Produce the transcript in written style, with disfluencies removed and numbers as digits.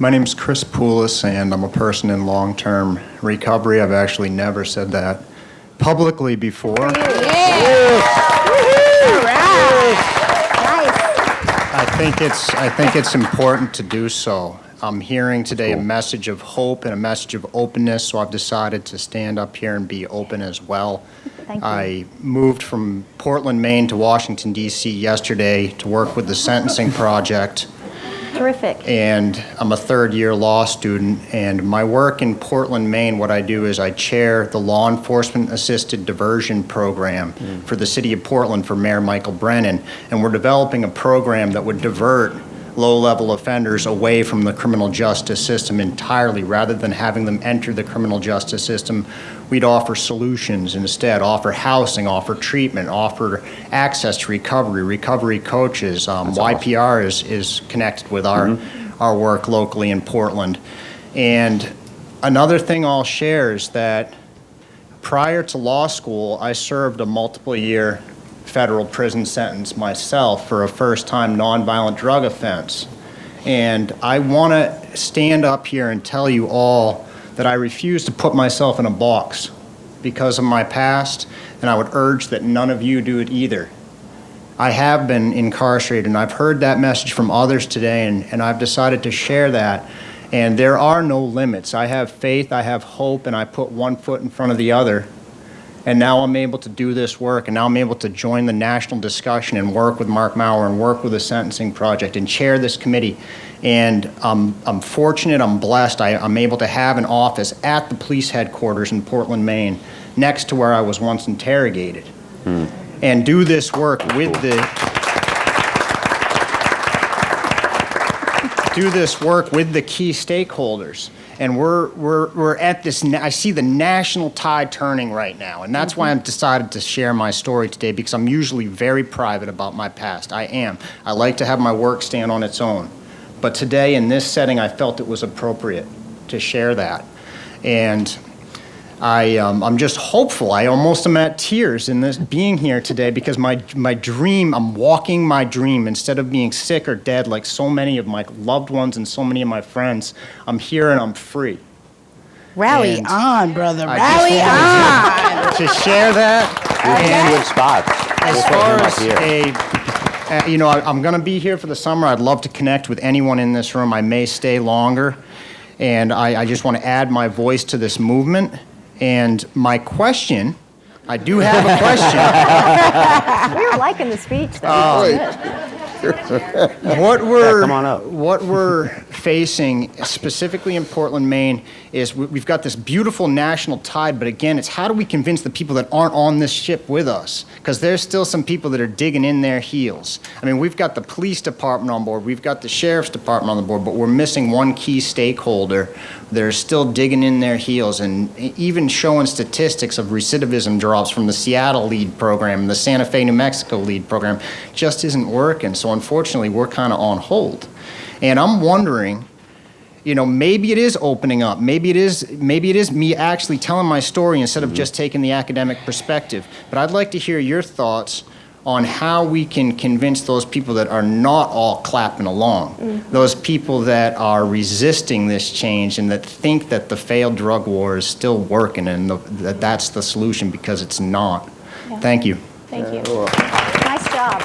My name's Chris Poulos, and I'm a person in long-term recovery. I've actually never said that publicly before. Yeah. I think it's important to do so. I'm hearing today a message of hope and a message of openness, so I've decided to stand up here and be open as well. Thank you. I moved from Portland, Maine to Washington, D.C. yesterday to work with the Sentencing Project. Terrific. And I'm a third-year law student, and my work in Portland, Maine, what I do is I chair the Law Enforcement Assisted Diversion Program for the City of Portland for Mayor Michael Brennan, and we're developing a program that would divert low-level offenders away from the criminal justice system entirely. Rather than having them enter the criminal justice system, we'd offer solutions instead, offer housing, offer treatment, offer access to recovery coaches. YPR is connected with our work locally in Portland. And another thing I'll share is that prior to law school, I served a multiple-year federal prison sentence myself for a first-time nonviolent drug offense. And I want to stand up here and tell you all that I refuse to put myself in a box because of my past, and I would urge that none of you do it either. I have been incarcerated, and I've heard that message from others today, and I've decided to share that. And there are no limits. I have faith, I have hope, and I put one foot in front of the other. And now I'm able to do this work, and now I'm able to join the national discussion and work with Mark Maurer and work with the Sentencing Project and chair this committee. And I'm fortunate, I'm blessed, I'm able to have an office at the police headquarters in Portland, Maine, next to where I was once interrogated. And do this work with the key stakeholders. And we're at this, I see the national tide turning right now, and that's why I've decided to share my story today, because I'm usually very private about my past. I am. I like to have my work stand on its own. But today, in this setting, I felt it was appropriate to share that. And I'm just hopeful. I almost am at tears in this being here today, because my dream, I'm walking my dream instead of being sick or dead like so many of my loved ones and so many of my friends. I'm here and I'm free. Rally And on, brother. I Rally on. To share that. You're in good spot. As far as I'm going to be here for the summer. I'd love to connect with anyone in this room. I may stay longer. And I just want to add my voice to this movement. And my question, I do have a question. We were liking the speech, though. What come on up. we're facing specifically in Portland, Maine, is we've got this beautiful national tide, but again, it's how do we convince the people that aren't on this ship with us? Because there's still some people that are digging in their heels. I mean, we've got the police department on board, we've got the sheriff's department on the board, but we're missing one key stakeholder. They're still digging in their heels, and even showing statistics of recidivism drops from the Seattle LEAD program and the Santa Fe, New Mexico LEAD program just isn't working. So unfortunately, we're kind of on hold. And I'm wondering, maybe it is opening up. Maybe it is me actually telling my story instead of just taking the academic perspective. But I'd like to hear your thoughts on how we can convince those people that are not all clapping along, those people that are resisting this change and that think that the failed drug war is still working and that that's the solution, because it's not. Yeah. Thank you. Thank you. Nice job.